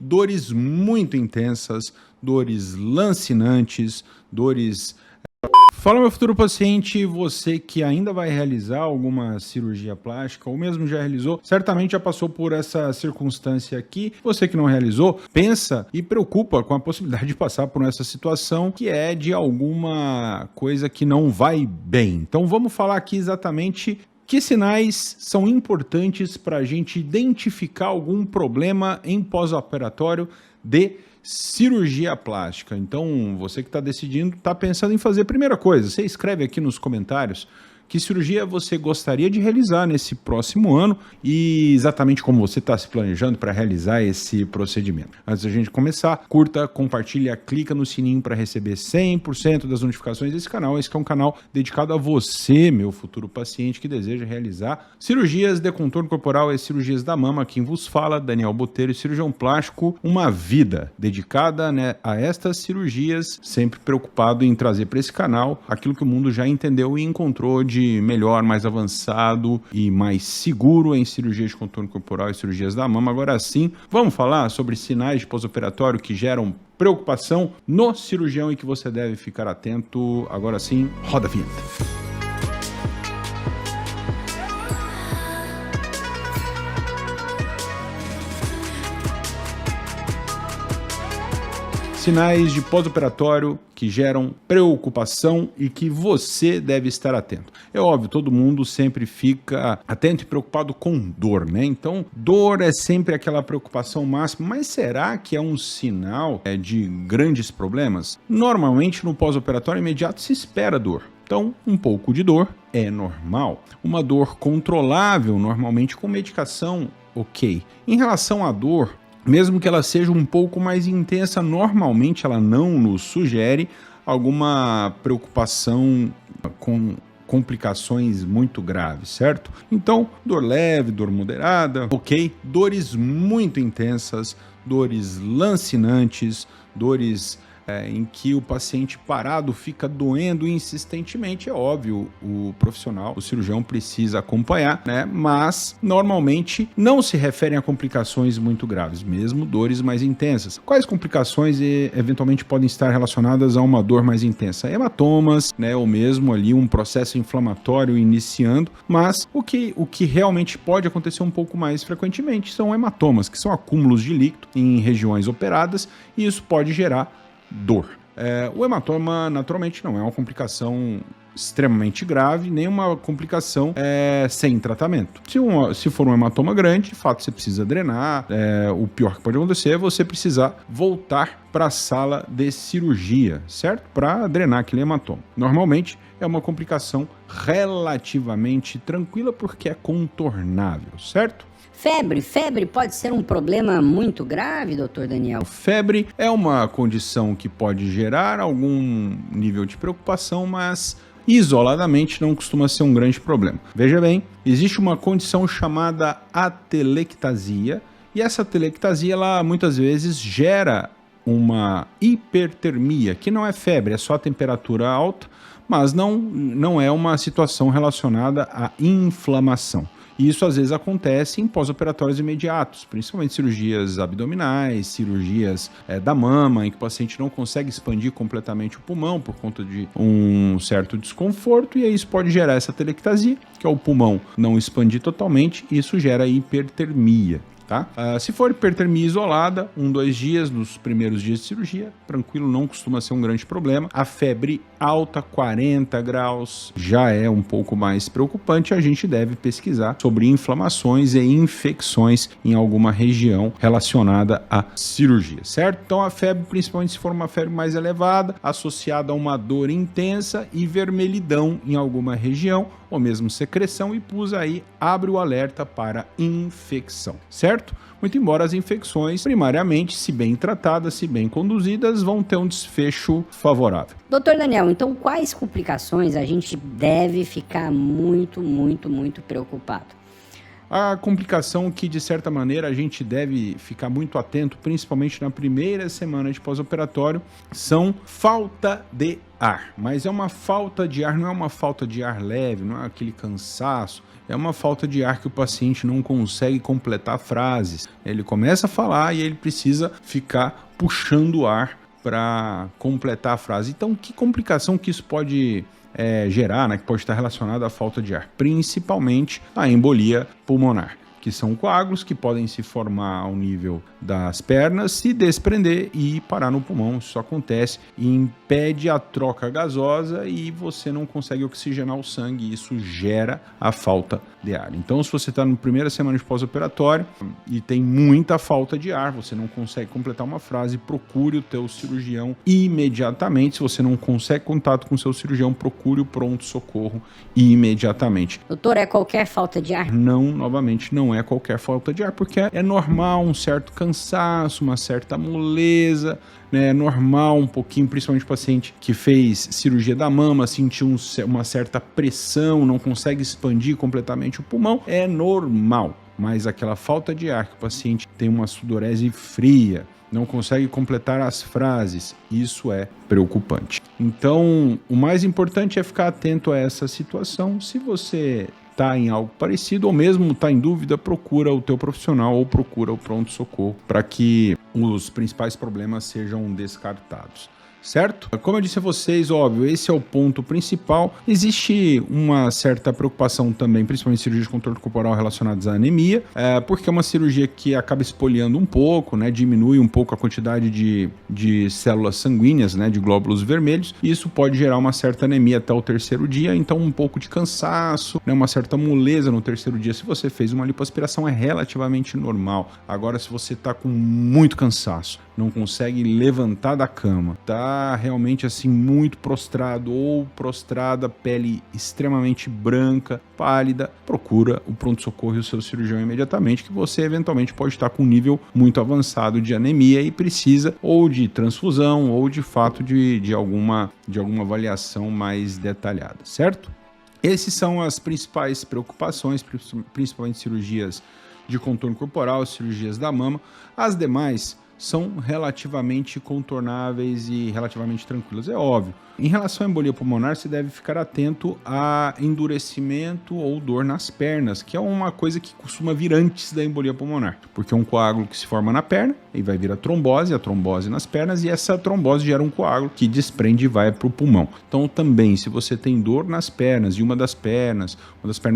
dores muito intensas, dores lancinantes, dores... Fala, meu futuro paciente, você que ainda vai realizar alguma cirurgia plástica ou mesmo já realizou, certamente já passou por essa circunstância aqui. Você que não realizou, pensa e preocupa com a possibilidade de passar por essa situação que é de alguma coisa que não vai bem. Então vamos falar aqui exatamente que sinais são importantes para a gente identificar algum problema em pós-operatório de cirurgia plástica. Então, você que está decidindo, está pensando em fazer, primeira coisa, você escreve aqui nos comentários que cirurgia você gostaria de realizar nesse próximo ano e exatamente como você está se planejando para realizar esse procedimento. Antes da gente começar, curta, compartilha, clica no sininho para receber 100% das notificações desse canal. Esse que é um canal dedicado a você, meu futuro paciente que deseja realizar cirurgias de contorno corporal e cirurgias da mama. Quem vos fala, Daniel Botelho, cirurgião plástico, uma vida dedicada, né, a estas cirurgias, sempre preocupado em trazer para esse canal aquilo que o mundo já entendeu e encontrou de melhor, mais avançado e mais seguro em cirurgias de contorno corporal e cirurgias da mama. Agora sim, vamos falar sobre sinais de pós-operatório que geram preocupação no cirurgião e que você deve ficar atento. Agora sim, roda a vinheta. Sinais de pós-operatório que geram preocupação e que você deve estar atento. É óbvio, todo mundo sempre fica atento e preocupado com dor, né? Então, dor é sempre aquela preocupação máxima, mas será que é um sinal de grandes problemas? Normalmente, no pós-operatório imediato se espera dor. Então, um pouco de dor é normal. Uma dor controlável, normalmente com medicação, ok. Em relação à dor, mesmo que ela seja um pouco mais intensa, normalmente ela não nos sugere alguma preocupação com complicações muito graves, certo? Então, dor leve, dor moderada, ok? Dores muito intensas, dores lancinantes, dores em que o paciente parado fica doendo insistentemente, é óbvio, o profissional, o cirurgião precisa acompanhar, né? Mas normalmente não se referem a complicações muito graves, mesmo dores mais intensas. Quais complicações eventualmente podem estar relacionadas a uma dor mais intensa? Hematomas, né? Ou mesmo ali um processo inflamatório iniciando, mas o que realmente pode acontecer um pouco mais frequentemente são hematomas, que são acúmulos de líquido em regiões operadas, e isso pode gerar dor. O hematoma, naturalmente, não é uma complicação extremamente grave, nem uma complicação sem tratamento. Se for um hematoma grande, de fato você precisa drenar. O pior que pode acontecer é você precisar voltar para a sala de cirurgia, certo? Para drenar aquele hematoma. Normalmente é uma complicação relativamente tranquila porque é contornável, certo? Febre pode ser um problema muito grave, doutor Daniel? Febre é uma condição que pode gerar algum nível de preocupação, mas isoladamente não costuma ser um grande problema. Veja bem, existe uma condição chamada atelectasia, e essa atelectasia ela muitas vezes gera uma hipertermia, que não é febre, é só temperatura alta, mas não é uma situação relacionada à inflamação. E isso às vezes acontece em pós-operatórios imediatos, principalmente cirurgias abdominais, cirurgias da mama, em que o paciente não consegue expandir completamente o pulmão por conta de um certo desconforto, e aí isso pode gerar essa atelectasia, que é o pulmão não expandir totalmente, e isso gera hipertermia. Tá? Se for hipertermia isolada, 1-2 dias nos primeiros dias de cirurgia, tranquilo, não costuma ser um grande problema. A febre alta, 40 graus, já é um pouco mais preocupante. A gente deve pesquisar sobre inflamações e infecções em alguma região relacionada à cirurgia, certo? Então a febre, principalmente se for uma febre mais elevada, associada a uma dor intensa e vermelhidão em alguma região, ou mesmo secreção, e pus aí, abre o alerta para infecção, certo? Muito embora as infecções, primariamente, se bem tratadas, se bem conduzidas, vão ter um desfecho favorável. Doutor Daniel, então quais complicações a gente deve ficar muito preocupado? A complicação que, de certa maneira, a gente deve ficar muito atento, principalmente na primeira semana de pós-operatório, são falta de ar. Mas é uma falta de ar, não é uma falta de ar leve, não é aquele cansaço. É uma falta de ar que o paciente não consegue completar frases. Ele começa a falar e ele precisa ficar puxando o ar para completar a frase. Então, que complicação que isso pode gerar, né, que pode estar relacionado à falta de ar? Principalmente a embolia pulmonar, que são coágulos que podem se formar ao nível das pernas, se desprender e parar no pulmão. Isso acontece e impede a troca gasosa e você não consegue oxigenar o sangue e isso gera a falta de ar. Então, se você está na primeira semana de pós-operatório e tem muita falta de ar, você não consegue completar uma frase, procure o teu cirurgião imediatamente. Se você não consegue contato com o seu cirurgião, procure o pronto-socorro imediatamente. Doutor, é qualquer falta de ar? Não, novamente, não é qualquer falta de ar, porque é normal um certo cansaço, uma certa moleza, né? É normal um pouquinho, principalmente o paciente que fez cirurgia da mama, sentiu uma certa pressão, não consegue expandir completamente o pulmão, é normal. Mas aquela falta de ar que o paciente tem uma sudorese fria, não consegue completar as frases, isso é preocupante. Então, o mais importante é ficar atento a essa situação. Se você está em algo parecido ou mesmo está em dúvida, procura o teu profissional ou procura o pronto-socorro para que os principais problemas sejam descartados. Certo? Como eu disse a vocês, óbvio, esse é o ponto principal. Existe uma certa preocupação também, principalmente em cirurgias de controle corporal relacionadas à anemia, porque é uma cirurgia que acaba espoliando um pouco, né, diminui um pouco a quantidade de células sanguíneas, né, de glóbulos vermelhos, e isso pode gerar uma certa anemia até o terceiro dia, então um pouco de cansaço, né, uma certa moleza no terceiro dia. Se você fez uma lipoaspiração, é relativamente normal. Agora, se você está com muito cansaço, não consegue levantar da cama, tá realmente assim muito prostrado ou prostrada, pele extremamente branca, pálida, procura o pronto-socorro e o seu cirurgião imediatamente, que você eventualmente pode estar com um nível muito avançado de anemia e precisa ou de transfusão ou de fato de alguma avaliação mais detalhada, certo? Essas são as principais preocupações, principalmente cirurgias de contorno corporal, cirurgias da mama. As demais são relativamente contornáveis e relativamente tranquilas, é óbvio. Em relação à embolia pulmonar, você deve ficar atento a endurecimento ou dor nas pernas, que é uma coisa que costuma vir antes da embolia pulmonar, porque é um coágulo que se forma na perna e vai vir a trombose nas pernas, e essa trombose gera um coágulo que desprende e vai para o pulmão. Então também, se você tem dor nas pernas e uma das pernas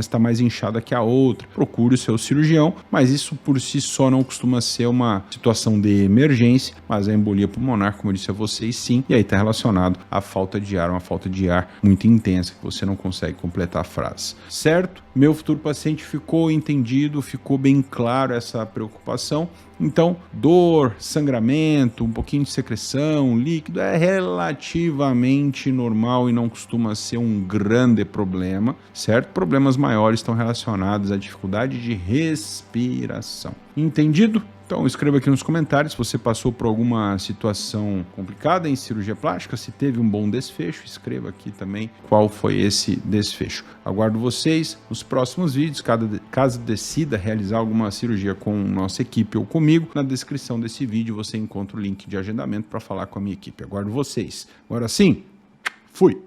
está mais inchada que a outra, procure o seu cirurgião, mas isso por si só não costuma ser uma situação de emergência, mas a embolia pulmonar, como eu disse a vocês, sim, e aí está relacionado à falta de ar, uma falta de ar muito intensa, que você não consegue completar a frase. Certo? Meu futuro paciente ficou entendido, ficou bem claro essa preocupação. Então, dor, sangramento, um pouquinho de secreção, líquido, é relativamente normal e não costuma ser um grande problema, certo? Problemas maiores estão relacionados à dificuldade de respiração. Entendido? Então escreva aqui nos comentários se você passou por alguma situação complicada em cirurgia plástica, se teve um bom desfecho, escreva aqui também qual foi esse desfecho. Aguardo vocês nos próximos vídeos, caso decida realizar alguma cirurgia com nossa equipe ou comigo, na descrição desse vídeo você encontra o link de agendamento para falar com a minha equipe. Aguardo vocês. Agora sim, fui!